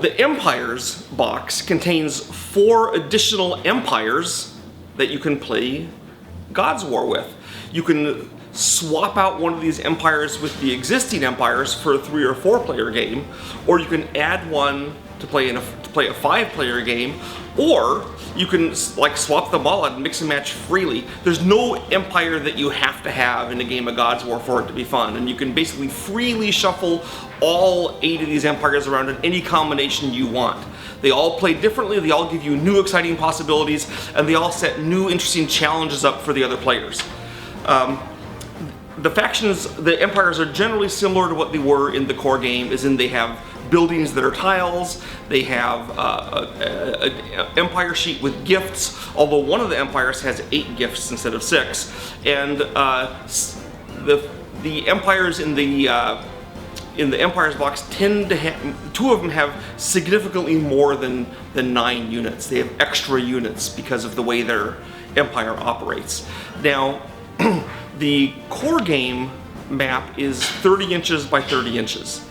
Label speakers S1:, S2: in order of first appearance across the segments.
S1: the Empires box contains 4 additional empires that you can play God's War with. You can swap out one of these empires with the existing empires for a 3 or 4 player game, or you can add one to play a 5 player game, or you can like swap them all out and mix and match freely. There's no empire that you have to have in a game of God's War for it to be fun, and you can basically freely shuffle all 8 of these empires around in any combination you want. They all play differently, they all give you new exciting possibilities, and they all set new interesting challenges up for the other players. The factions, the empires are generally similar to what they were in the core game, as in they have buildings that are tiles, they have an empire sheet with gifts, although one of the empires has 8 gifts instead of 6, and the empires in the Empires box tend to have, 2 of them have significantly more than 9 units. They have extra units because of the way their empire operates. Now, the core game map is 30 inches by 30 inches.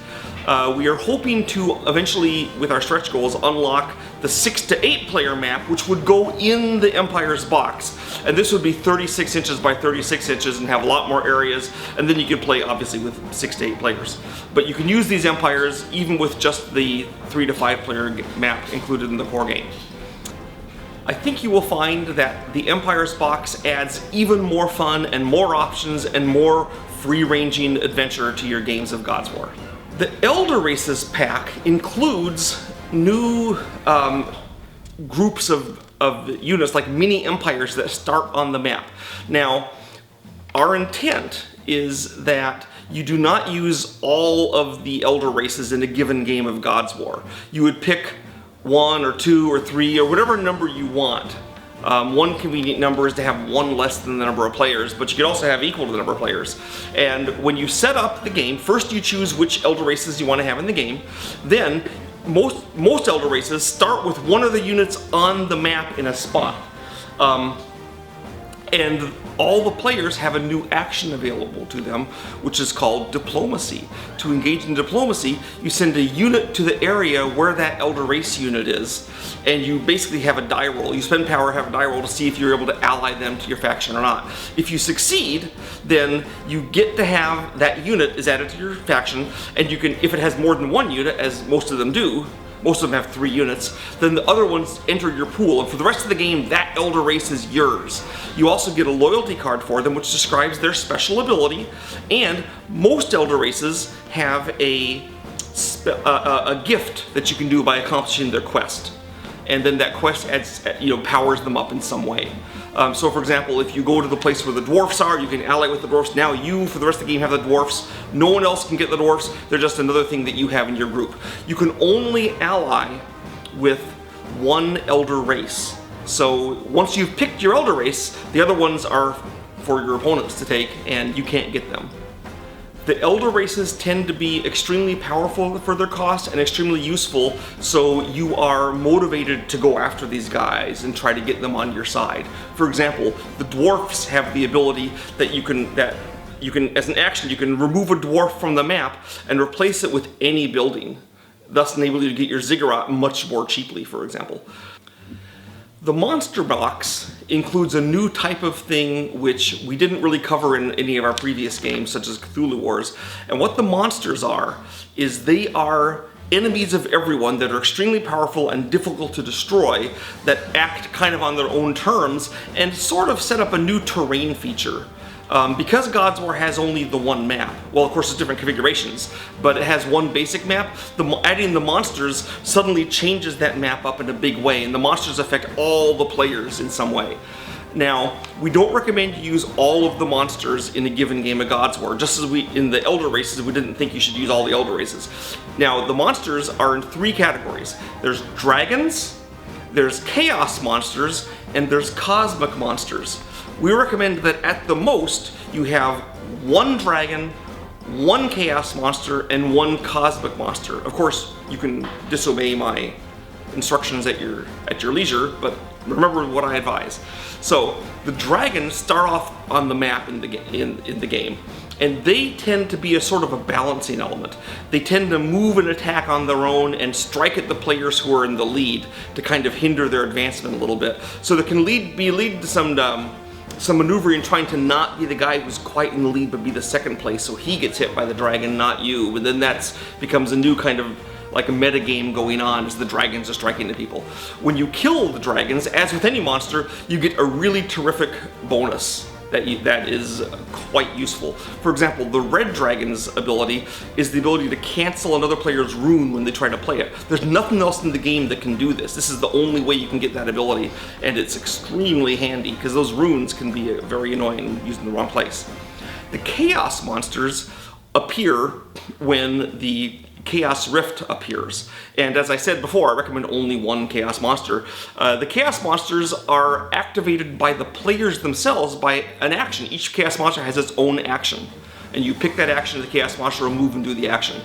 S1: We are hoping to eventually, with our stretch goals, unlock the 6 to 8 player map, which would go in the Empires box. And this would be 36 inches by 36 inches and have a lot more areas, and then you can play obviously with 6 to 8 players. But you can use these empires even with just the 3 to 5 player map included in the core game. I think you will find that the Empires box adds even more fun and more options and more free-ranging adventure to your games of God's War. The Elder Races pack includes new groups of units, like mini empires that start on the map. Now, our intent is that you do not use all of the Elder Races in a given game of God's War. You would pick 1 or 2 or 3 or whatever number you want. One convenient number is to have 1 less than the number of players, but you could also have equal to the number of players. And when you set up the game, first you choose which Elder Races you want to have in the game. Then most Elder Races start with one of the units on the map in a spot. And all the players have a new action available to them, which is called Diplomacy. To engage in Diplomacy, you send a unit to the area where that Elder Race unit is, and you basically have a die roll. You spend power, have a die roll to see if you're able to ally them to your faction or not. If you succeed, then you get to have that unit is added to your faction, and you can, if it has more than 1 unit, as most of them do, most of them have 3 units, then the other ones enter your pool, and for the rest of the game, that Elder Race is yours. You also get a loyalty card for them, which describes their special ability, and most Elder Races have a gift that you can do by accomplishing their quest. And then that quest adds, powers them up in some way. So for example, if you go to the place where the dwarfs are, you can ally with the dwarfs. Now you, for the rest of the game, have the dwarfs. No one else can get the dwarfs. They're just another thing that you have in your group. You can only ally with 1 Elder Race. So once you've picked your Elder Race, the other ones are for your opponents to take, and you can't get them. The Elder Races tend to be extremely powerful for their cost and extremely useful, so you are motivated to go after these guys and try to get them on your side. For example, the dwarfs have the ability that you can, as an action, you can remove a dwarf from the map and replace it with any building, thus enabling you to get your ziggurat much more cheaply, for example. The monster box includes a new type of thing which we didn't really cover in any of our previous games, such as Cthulhu Wars. And what the monsters are, is they are enemies of everyone that are extremely powerful and difficult to destroy, that act kind of on their own terms, and sort of set up a new terrain feature. Because God's War has only the 1 map, well, of course it's different configurations, but it has 1 basic map, adding the monsters suddenly changes that map up in a big way, and the monsters affect all the players in some way. Now, we don't recommend you use all of the monsters in a given game of God's War, just as in the Elder Races, we didn't think you should use all the Elder Races. Now, the monsters are in 3 categories. There's dragons, there's chaos monsters, and there's cosmic monsters. We recommend that at the most, you have 1 dragon, 1 chaos monster, and 1 cosmic monster. Of course, you can disobey my instructions at your leisure, but remember what I advise. So, the dragons start off on the map in the game, and they tend to be a sort of a balancing element. They tend to move and attack on their own and strike at the players who are in the lead to kind of hinder their advancement a little bit. So there can lead to some maneuvering, trying to not be the guy who's quite in the lead but be the second place, so he gets hit by the dragon, not you. And then that becomes a new kind of like a meta game going on as the dragons are striking at people. When you kill the dragons, as with any monster, you get a really terrific bonus that is quite useful. For example, the red dragon's ability is the ability to cancel another player's rune when they try to play it. There's nothing else in the game that can do this. This is the only way you can get that ability, and it's extremely handy because those runes can be very annoying used in the wrong place. The chaos monsters appear when the Chaos Rift appears. And as I said before, I recommend only one Chaos Monster. The Chaos Monsters are activated by the players themselves by an action. Each Chaos Monster has its own action. And you pick that action of the Chaos Monster and move and do the action.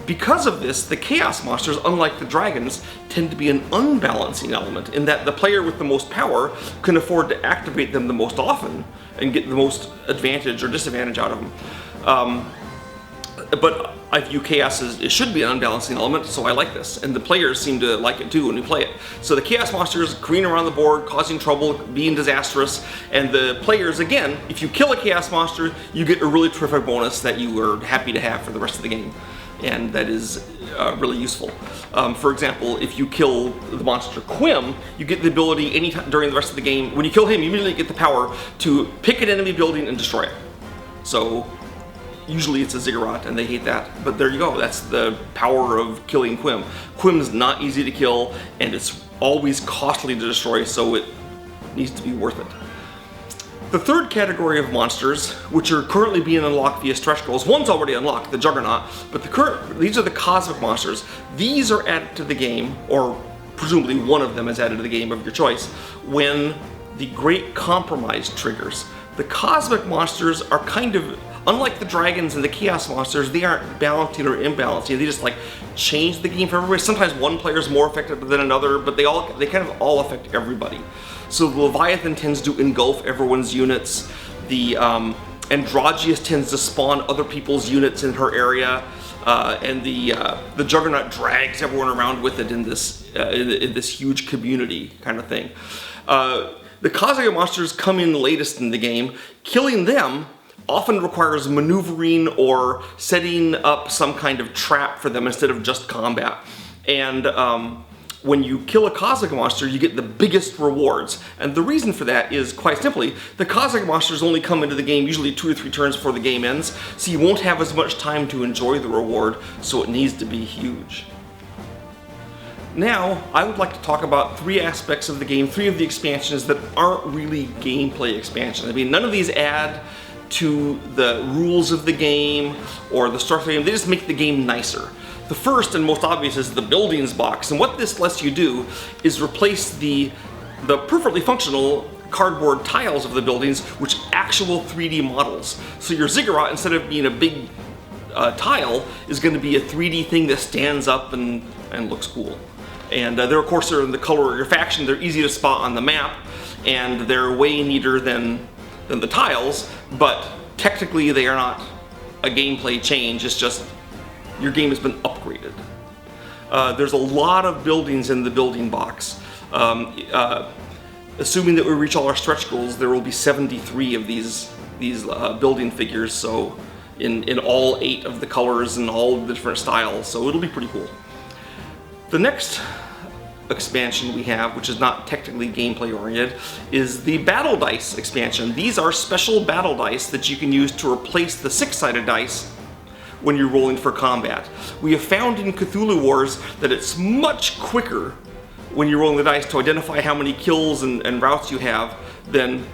S1: Because of this, the Chaos Monsters, unlike the dragons, tend to be an unbalancing element in that the player with the most power can afford to activate them the most often and get the most advantage or disadvantage out of them. But I view Chaos as it should be an unbalancing element, so I like this. And the players seem to like it too when we play it. So the Chaos Monsters careening around the board, causing trouble, being disastrous, and the players, again, if you kill a Chaos Monster, you get a really terrific bonus that you are happy to have for the rest of the game. And that is really useful. For example, if you kill the monster Quim, you get the ability anytime during the rest of the game, when you kill him, you immediately get the power to pick an enemy building and destroy it. So usually it's a ziggurat, and they hate that. But there you go, that's the power of killing Quim. Quim's not easy to kill, and it's always costly to destroy, so it needs to be worth it. The third category of monsters, which are currently being unlocked via stretch goals, one's already unlocked, the Juggernaut, but these are the cosmic monsters. These are added to the game, or presumably one of them is added to the game of your choice, when the Great Compromise triggers. The cosmic monsters are kind of, unlike the dragons and the Chaos Monsters, they aren't balancing or imbalancing. They just like change the game for everybody. Sometimes one player is more effective than another, but they kind of all affect everybody. So the Leviathan tends to engulf everyone's units. The Androgeus tends to spawn other people's units in her area. And the Juggernaut drags everyone around with it in this huge community kind of thing. The cosmic monsters come in latest in the game. Killing them often requires maneuvering or setting up some kind of trap for them instead of just combat. And when you kill a cosmic monster, you get the biggest rewards. And the reason for that is quite simply, the cosmic monsters only come into the game usually 2 or 3 turns before the game ends, so you won't have as much time to enjoy the reward, so it needs to be huge. Now, I would like to talk about 3 aspects of the game, 3 of the expansions that aren't really gameplay expansions. I mean, none of these add to the rules of the game or the structure of the game. They just make the game nicer. The first and most obvious is the buildings box, and what this lets you do is replace the perfectly functional cardboard tiles of the buildings with actual 3D models. So your ziggurat, instead of being a big tile, is going to be a 3D thing that stands up and looks cool. And they're, of course, they're in the color of your faction. They're easy to spot on the map, and they're way neater than the tiles, but technically they are not a gameplay change. It's just your game has been upgraded. There's a lot of buildings in the building box. Assuming that we reach all our stretch goals, there will be 73 of these building figures, so in all 8 of the colors and all the different styles, so it'll be pretty cool. The next expansion we have, which is not technically gameplay oriented, is the Battle Dice expansion. These are special battle dice that you can use to replace the 6-sided dice when you're rolling for combat. We have found in Cthulhu Wars that it's much quicker when you're rolling the dice to identify how many kills and routes you have than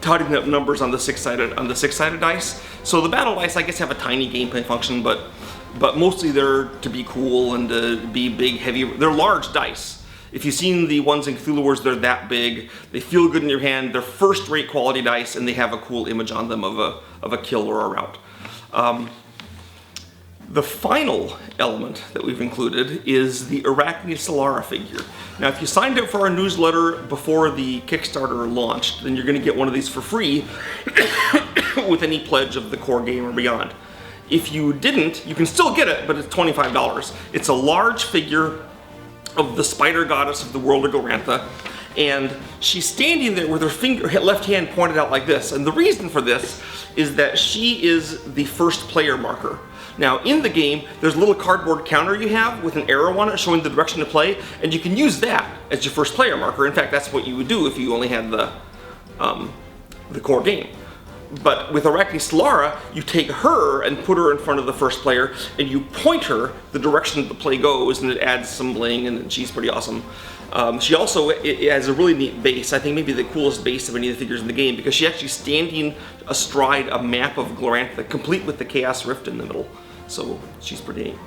S1: totting up numbers on the 6-sided dice. So the battle dice, I guess, have a tiny gameplay function, but mostly they're to be cool and to be big, heavy. They're large dice. If you've seen the ones in Cthulhu Wars, they're that big. They feel good in your hand. They're first-rate quality dice, and they have a cool image on them of a kill or a route. The final element that we've included is the Arachne Solara figure. Now, if you signed up for our newsletter before the Kickstarter launched, then you're going to get one of these for free with any pledge of the core game or beyond. If you didn't, you can still get it, but it's $25. It's a large figure of the spider goddess of the world of Glorantha, and she's standing there with her left hand pointed out like this. And the reason for this is that she is the first player marker. Now, in the game, there's a little cardboard counter you have with an arrow on it showing the direction to play, and you can use that as your first player marker. In fact, that's what you would do if you only had the core game. But with Arachne Solara, you take her and put her in front of the first player, and you point her the direction that the play goes, and it adds some bling, and she's pretty awesome. She also has a really neat base, I think maybe the coolest base of any of the figures in the game, because she's actually standing astride a map of Glorantha, complete with the Chaos Rift in the middle. So she's pretty neat.